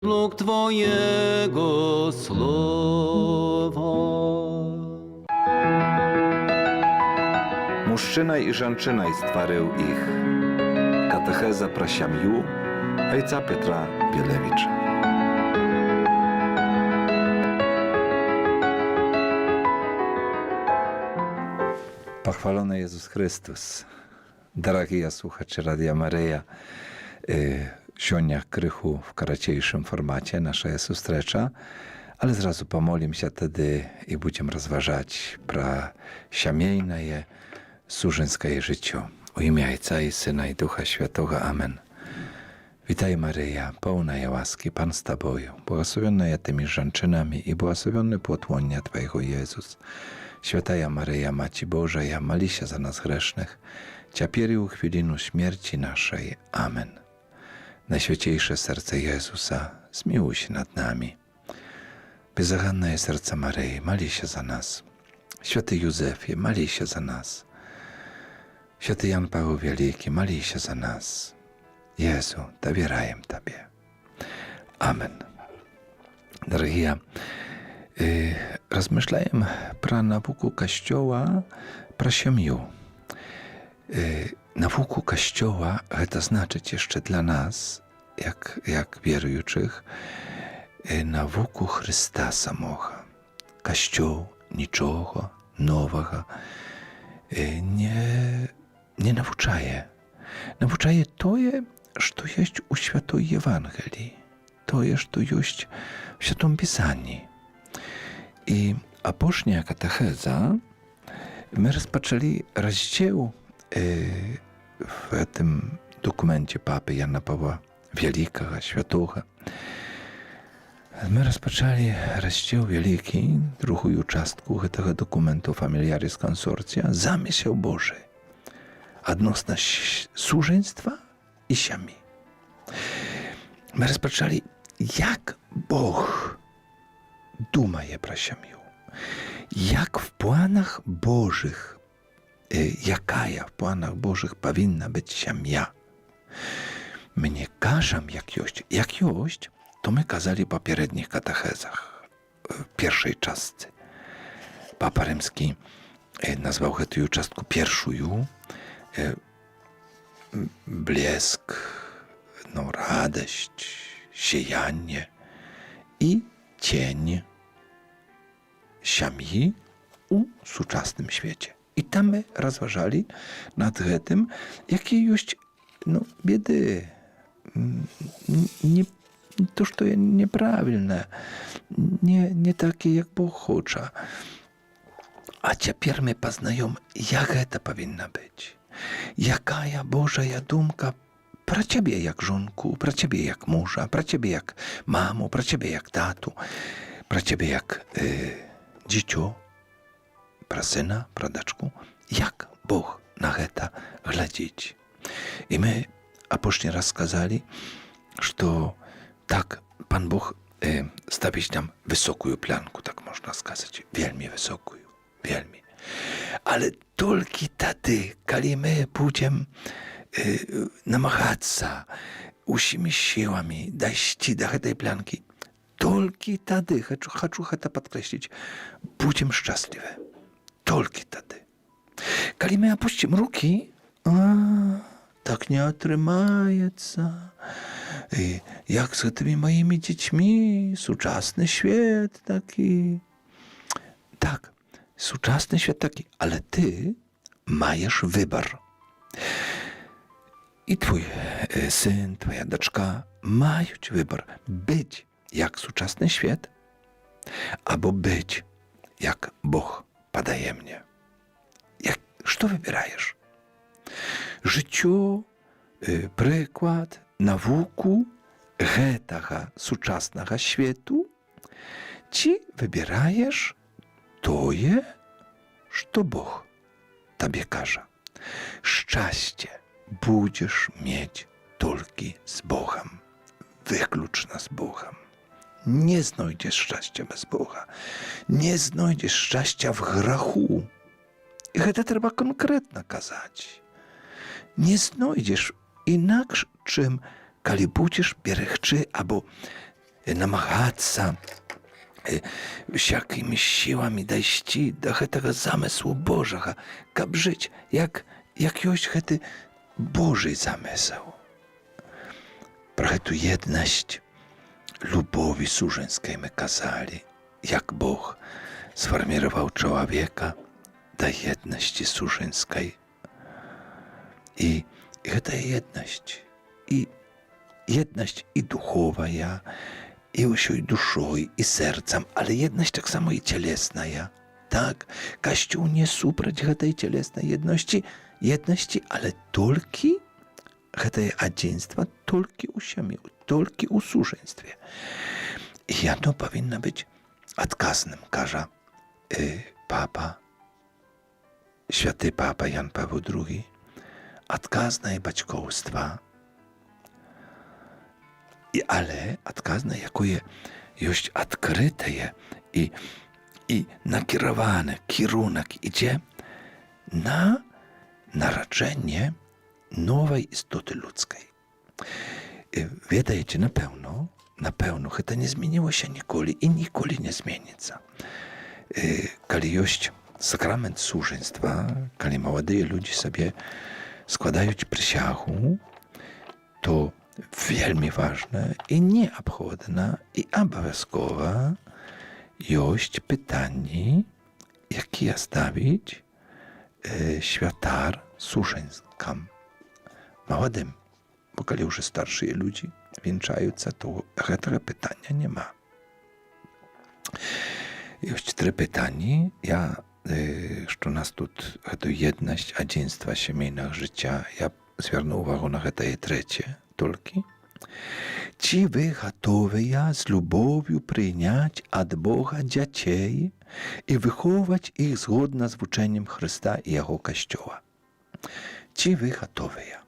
według Twojego słowa. Мужчина і жінчина створив їх. Катехеза про сім'ю ojca Piotra Bielewicza. Pochwalony Jezus Chrystus. Дорогі słuchacze Radia Maryja, сьогодні криху в коротейшym formacie nasza zustrecza, ale zrazu pomolimy się wtedy i będziemy rozważać про siemiejne, służęskie życie. U imię Ojca i Syna i Ducha Świętego. Amen. Witaj Maryja, pełna łaski, Pan z Tobą, błogosławiona ja tymi żonczynami i błogosławiony płód łonia Twojego Jezus. Święta Maryja, Maci Boża, ja mali się za nas grzesznych, ciapier i u chwilinu śmierci naszej. Amen. Najświętejsze serce Jezusa, zmiłuj się nad nami. Bezzachanne serce Maryi, mali się za nas. Święty Józefie, mali się za nas. Święty Jan Paweł Wielki, mali się za nas. Jezu, dowierzaję Tobie. Amen. Drogie, rozmyślałem про naukę Kościoła, про siemię. Naukę Kościoła, to znaczy jeszcze dla nas, jak wierujących, naukę Chrysta samego. Kościół niczego nowego nie nauczaje. Nauczaje to, co jest u Świętej Ewangelii. To, co jest w Świętym Pisaniu. I apóźnia katecheza my rozpoczęli rozdział w tym dokumencie papy Jana Pawła Wielkiego, Świętego. My rozpoczęli rozdział wielki, drugą częstkę tego dokumentu Familiaris Consortia, zamysł Boży odnośnie służeństwa i siemi. My rozpoczęli, jak Bóg dumaje pro siemię, jak w planach Bożych, jaka w planach Bożych powinna być siemia. My nie każemy jak jest, to my kazali w poprzednich katechezach, w pierwszej częstce. Papa Rzymski nazwał tę częstkę pierwszą, blesk, radość, siejanie i cień siemi u współczesnym świecie. I tam my rozważali nad tym, jakie jest biedy. To, co jest nieprawilne, nie takie, jak Bóg chce. A teraz my poznajemy, jak to powinno być. Jaka Boża dumka pro Ciebie jak żonku, pro Ciebie jak męża, pro Ciebie jak mamo, pro Ciebie jak tatu, pro Ciebie jak dziecię, pro syna, pro daczku. Jak Bóg na to глядzi. I my apocznie raz skazali, że tak Pan Bóg stawić nam wysoką plankę, tak można сказać, wielmi wysoką, wielmi. Ale tylko wtedy, kiedy my będziemy namagać się usimi siłami dojść do tej planki, tylko wtedy, chcę to podkreślić, będziemy szczęśliwi. Tylko wtedy. Kiedy my opuścimy ruki, tak nie otrzymaється. Jak z tymi moimi dziećmi, współczesny świat taki. Tak, współczesny świat taki, ale ty masz wybór. I twój syn, twoja deczka mają wybór. Być jak współczesny świat, albo być jak Bóg podaje mnie. Co wybierasz? Życiu, przykład, nauku tego współczesnego światu, czy wybierasz to, co Bóg Tobie każe. Szczęście będziesz mieć tylko z Bogiem, wykluczna z Bogiem. Nie znajdziesz szczęścia bez Boga. Nie znajdziesz szczęścia w grzechu. I to trzeba konkretnie kazać. Nie znajdziesz inaczej, czym kiedy będziesz bierechczy albo намагацца всякімі сіламі дайсці да гэтага замыслу Божага, каб жыць, як ёсць гэты Божий замысел. Про гэту єднасць любові сужэнскай мы казалі, як Бог сфарміраваў чалавека да єднасці сужэнскай. І гэтая єднасць і духовая, і ўсёй душой, і сэрцам, але єднасць таксама і цялесная. Так, Касцёл не супраць гэтай цялеснай єднасці, але толькі гэтае адзінства толькі ў сям'і, толькі ў сужэнстве. І яно павінна быць адказным, кажа папа, святы папа Ян Павел II, адказнае бацькоўства. Але адказнае, якое ёсць адкрытае і накіраваны кірунак ідзе на нараджэнне новай істоты людскай. Ведаеце, напэўна, гэта не змянілася ніколі і ніколі не зменіцца. Калі ёсць сакрамент сужэнства, калі маладыя людзі сабе складаюць прысягу, то вельмі важна і неабходна і абавязкова ёсць пытанні, якія ставіць святар сужэнкам, маладым. Бо калі ўжо старшыя людзі венчаюцца, то гэтага пытання няма. Ёсць 3 пытанні. Што нас тут гэту єднасць, адзінства сямейнага жыцця, я звярну ўвагу на гэтае 3 толькі. Ці вы гатовыя з любов'ю прыняць ад Бога дзяцей і выхоўваць іх згодна з вучэннем Хрыста і яго Касцёла? Ці вы гатовыя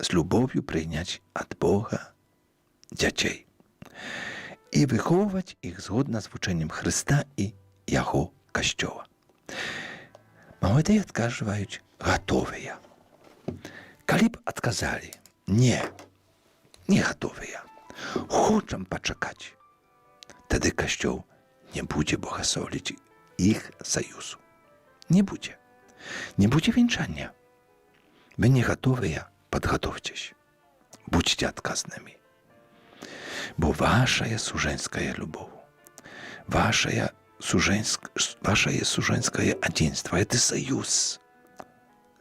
з любов'ю прыняць ад Бога дзяцей і выхоўваць іх згодна з вучэннем Хрыста і яго Касцёла? Маладыя адказваюць гатовыя. Калі б адказалі не гатовыя, хочам пачакаць, тады Касцёл не будзе багасловіць іх саюзу. Не будзе. Не будзе венчання. Вы не гатовыя, подготовьтесь. Будьте адказнымі. Бо вашая сужэнская любоў, вашае сужэнскае адзінства, это саюз,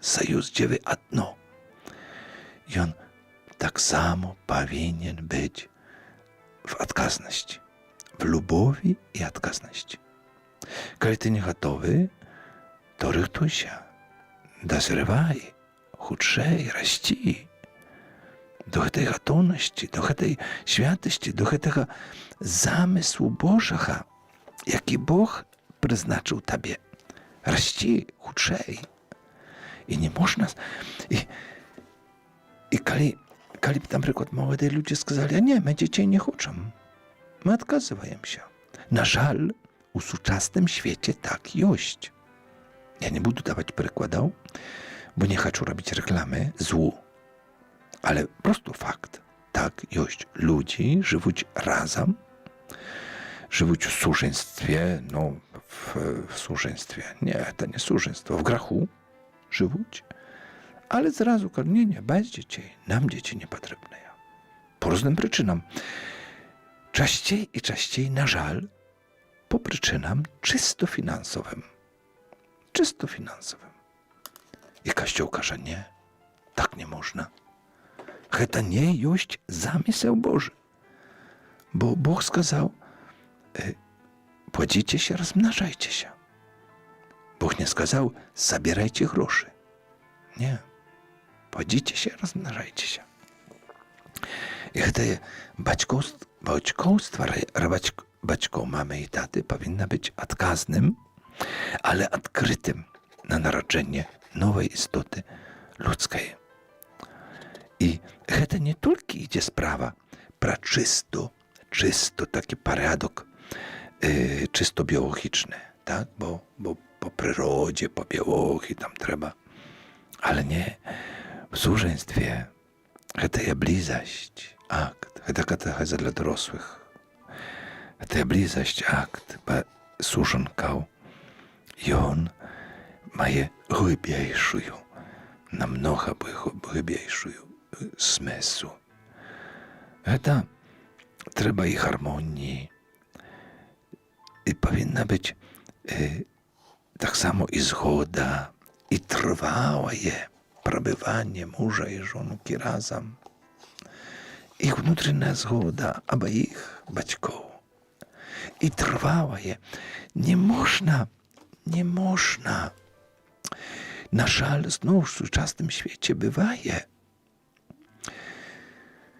дзе вы адно. Ён таксама павінен быць в адказнасці, в любові і адказнасці. Калі ты не гатовы, то рыхтуйся, дазрывай, хутчэй расці до гэтай гатоўнасці, до гэтай святасці, до гэтага замыслу Божага, які Бог прызначыў табе. Расці хутчэй. І не можна... І калі б, напрыклад, маладыя людзі сказалі, не, мы дзяцей не хочам, мы адказваемся. На жаль, у сучасным свеце так ёсць. Я не буду даваць прыкладаў, бо не хочу рабіць рэкламы злу. Але просто факт. Так ёсць. Людзі жывуць разам, жывуць у сужэнстве, в сужэнстве. Не, это не сужэнство, в граху жывуць. Але зразу кажу, не, без дзяцей, нам дзеці не патрэбныя. По розным прычынам. Часцей і часцей, на жаль, по прычынам чысто фінансовым. Чысто фінансовым. І Касцёл кажа, не, так не можна. Гэта не ёсць замысел Божы. Бо Бог сказаў, плодзіцеся, размнажайцеся. Бог не сказаў, забірайце грошы. Не, плодзіцеся, размнажайцеся. І гэтае бацькоўства бацькоў, мамы і таты павінна быць адказным, але адкрытым на нараджэнне новай істоты людскай. І гэта не толькі ідзе справа пра чысто такі парадок, чысто біолагічны, так? Бо по прыродзе, по біологіі там трэба. Але не, в сужэнстве гэтая блізасць, акт, гэта катехеза для дарослых, Гэта блізасць акт сужанкаў. Ён мае глыбейшую, намнога глыбейшую смесу. Гэта трэба і гармоніі. І павінна быць таксама і згода, і трвałe пробыванне мужа і жонкі разам. Іх внутрішня згода абаіх бацькоў. І трвałe не можна. На жаль, зноў в сучасным свеце бывае,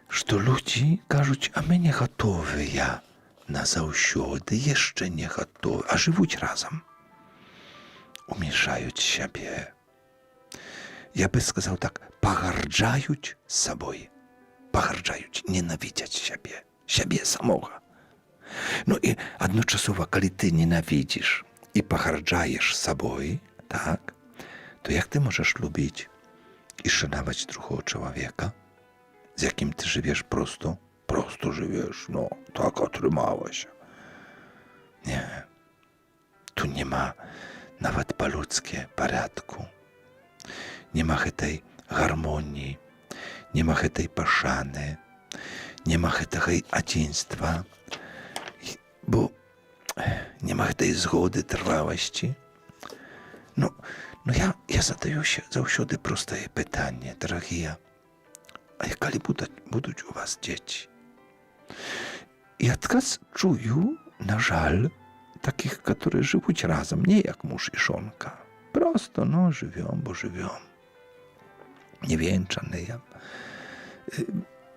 што людзі кажуць, а мы не гатовыя назаўсёды, яшчэ не гатовы, а жывуць разам. Умешаюць сябе. Я бы сказаў так, пагарджаюць сабой. Пагарджаюць, ненавідзяць сябе самога. Ну і адначасова, калі ты ненавідзіш і пагарджаеш сабой, так, то як ты можаш любіць і шанаваць другого чалавека, з яким ти живеш просто живеш, ну, так атрымалася. Не, тут нема нават па-людскі парядку, нема гэтай гармоніі, нема гэтай пашаны, нема гэтага адзінства, бо нема гэтай згоды, трваласці. Ну я задаю заўсёды простае пытанне, дарагія, а калі будуць у вас дзеці? І адказ чую, на жаль, такіх, которые жывуць разам, не як муж і жонка. Просто, жывём, бо жывём. Невенчаныя.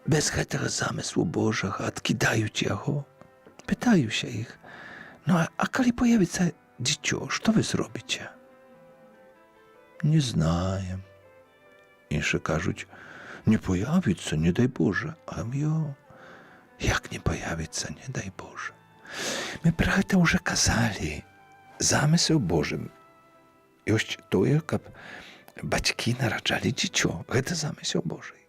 Без гэтага замыслу Божага адкідаюць яго. Пытаюся іх, а калі появіцца дзіцё, што вы зробіце? Не знаем. Інші кажуць, не появіцца, не дай Боже. А як не появіцца, не дай Боже. Мы пра гэта ўжо казалі. Замысел Божым. Ёсць тое, каб бацькі нараджалі дзіцё. Гэта замысел Божий.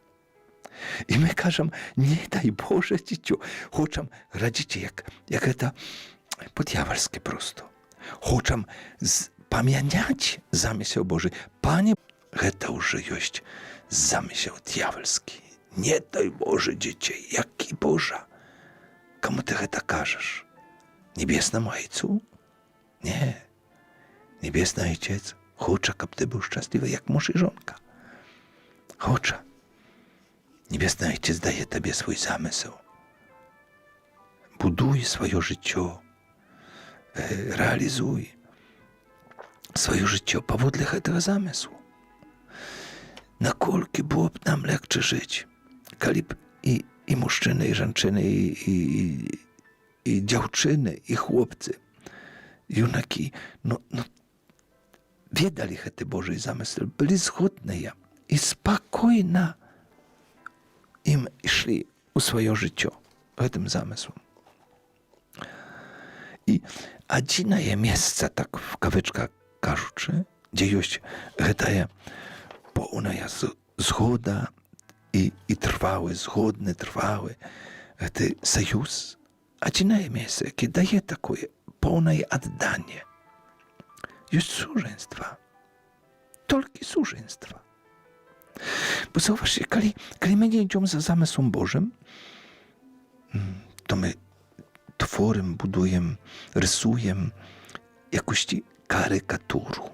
І мы кажам, не дай Боже дзіцё. Хочам радзіць, як гэта по-дьявольски просто. Хочам памяняць замысел Божий. Пане, гэта ўжо ёсць замысел дьявольскі. Не дай Боже дзіцей, які Божа. Каму ты гэта кажаш? Небеснаму Айцу? Не. Небесны Айцец хоча, каб ты быў шчаслівы, як муж і жонка. Хоча. Небесны Айцец дае табе свой замысел. Будуй сваё жыццё. Рэалізуй сваё жыццё паводле гэтага замыслу. Наколькі было б нам легче жыць, калі б і мужчыны, і жанчыны, і дзяўчыны, і хлопцы, юнакі, ведалі гэты Божий замысел, былі згодныя і спакойна ім ішлі ў сваё жыццё гэтым замыслом. І адзінае месца, так в кавычках кажучы, дзе ёсць гэтая поўная згода і згодны, трвалы, гэты саюз, адзінае месца, які дае такое поўнае адданне. Ёсць сужэнства. Толькі сужэнства. Бо заўважце, калі мы не ідзём за замыслом Божым, то мы творым, будуем, рисуем якусь карикатуру.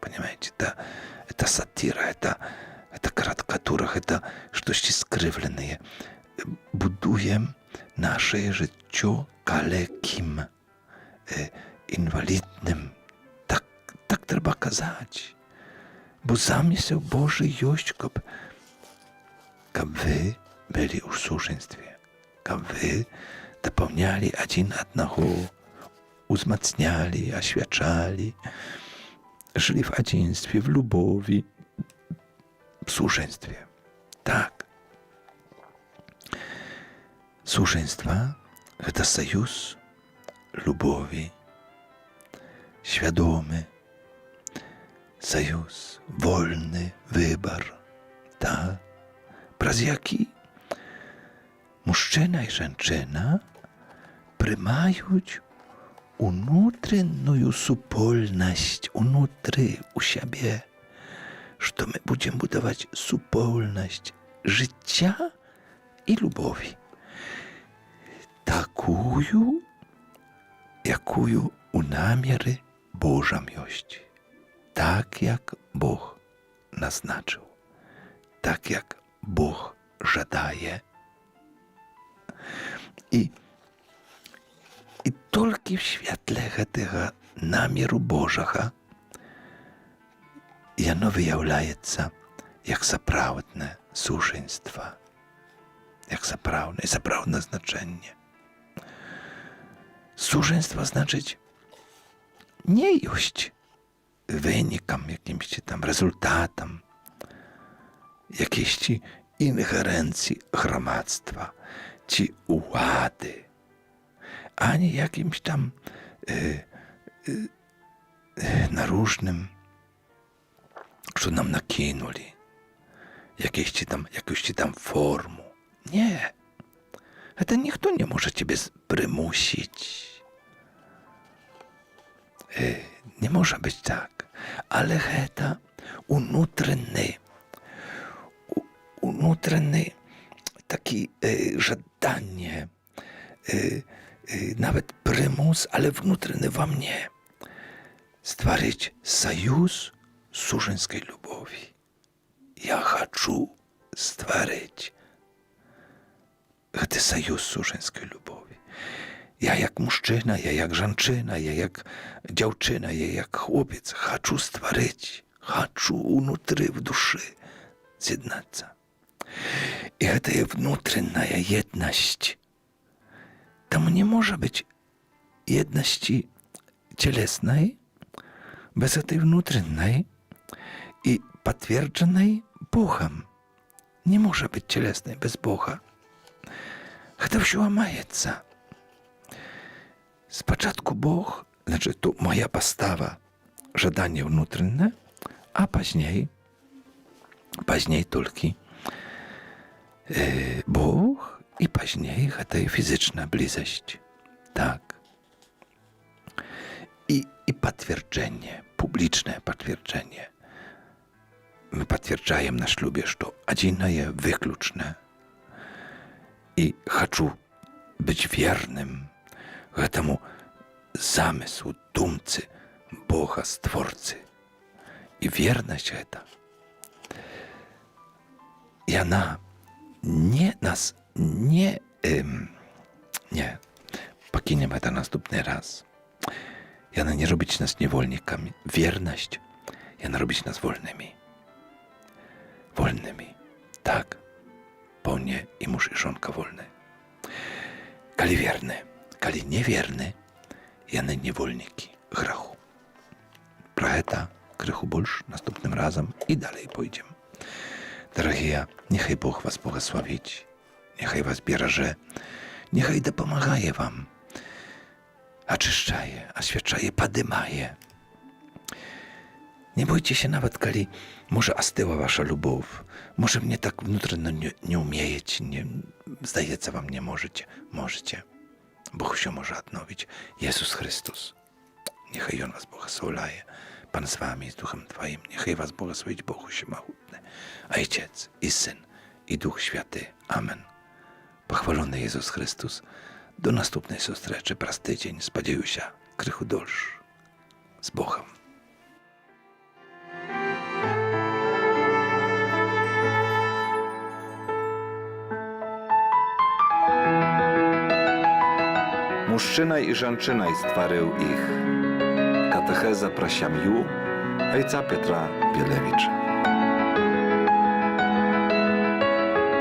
Понимаете? Это сатира, это карикатура, это штось скривленное. Будуем наше життя калеким, інвалідним. Так треба казати. Бо замисел Божий ёсць, каб вы были ў сужэнстве, каб вы дапаўнялі адзін аднаго, узмацнялі, асвячалі, жили в адзінстве, в любові, в сужэнстве. Так. Сужэнства – гэта саюз любові, свядомы, саюз, вольны выбар, так, праз які мужчына і жанчына прымаюць унутраную супольнасць унутры у сябе, што мы будзем будаваць супольнасць жыцця і любові. Такую, якую у намеры Божам ёсць. Так, як Бог назначыў. Так, як Бог жадае. І толькі в святле гэтага намеру Божага яно выяўляецца як сапраўднае сужэнства, як сапраўднае значэнне. Сужэнства значыць не ёсць вынікам, якімсьці там рэзультатам, якійсьці інгерэнцыі грамадства ці ўлады, ані якімś там наружным, што нам накінулі, якусь там форму. Не, гэта ніхто не можа цябе прымусіць. Не можа быць так, але гэта унутраны такі жаданне, нават прымус, але внутраны ва мне, стварыць саюз сужэнскай любові. Я хачу стварыць гэты саюз сужэнскай любові. Я як мужчына, я як жанчына, я як дзяўчына, я як хлопец хачу стварыць, хачу унутры в душы з'яднацца. І гэтая внутренняя еднасць, там не можа быць еднасці целеснай без этой внутренней і патверджанай Богам. Не можа быць целеснай без Бога. Гэта ўсё ламаецца. Спачатку Бог, значит, то моя пастава, жаданне внутреннае, а пазней толькі Бог і пазней гэтая фізічная блізасць. Так. І патверджэнне, публічнае патверджэнне. Мы патвярджаем на шлюбе, што адзінае выключнае. І хачу быць верным гэтаму замыслу, думцы Бога створцы. І вернасць гэта, яна нас не пакінем гэта наступны раз. Яна не робіць нас невольнікамі. Вернасць, яна робіць нас вольнымі. Вольнымі. Так. Паўне і муж і жонка вольны. Калі верны, калі неверны, яны невольнікі граху. Пра гэта крыху больш наступным разам і далей пойдзем. Дарагія, няхай Бог вас благаславіць, няхай вас беражэ, няхай дапамагае вам, ачышчае, асвячае, падымае. Не бойцеся нават, калі, можа, астыла ваша любоў, можа, мне так внутрана не ўмееце, здаецца, вам не можаце. Можаце. Бог усё можа адновіць. Jesús Chrystus. Niechaj On was błogosławляє. Pan z wami, z Duchem Twoim. Niechaj was błogosławić Bóg Wszechmogutny. Ojciec i Syn i Duch Święty. Amen. Pochwalony Jezus Chrystus. Do następnej zustreczy praz tydzień. Spodziejuся, krychu dolsz. Z Bogiem. Мужчина і жанчина створив їх. Катехеза про сім'ю отця Петра Білевича.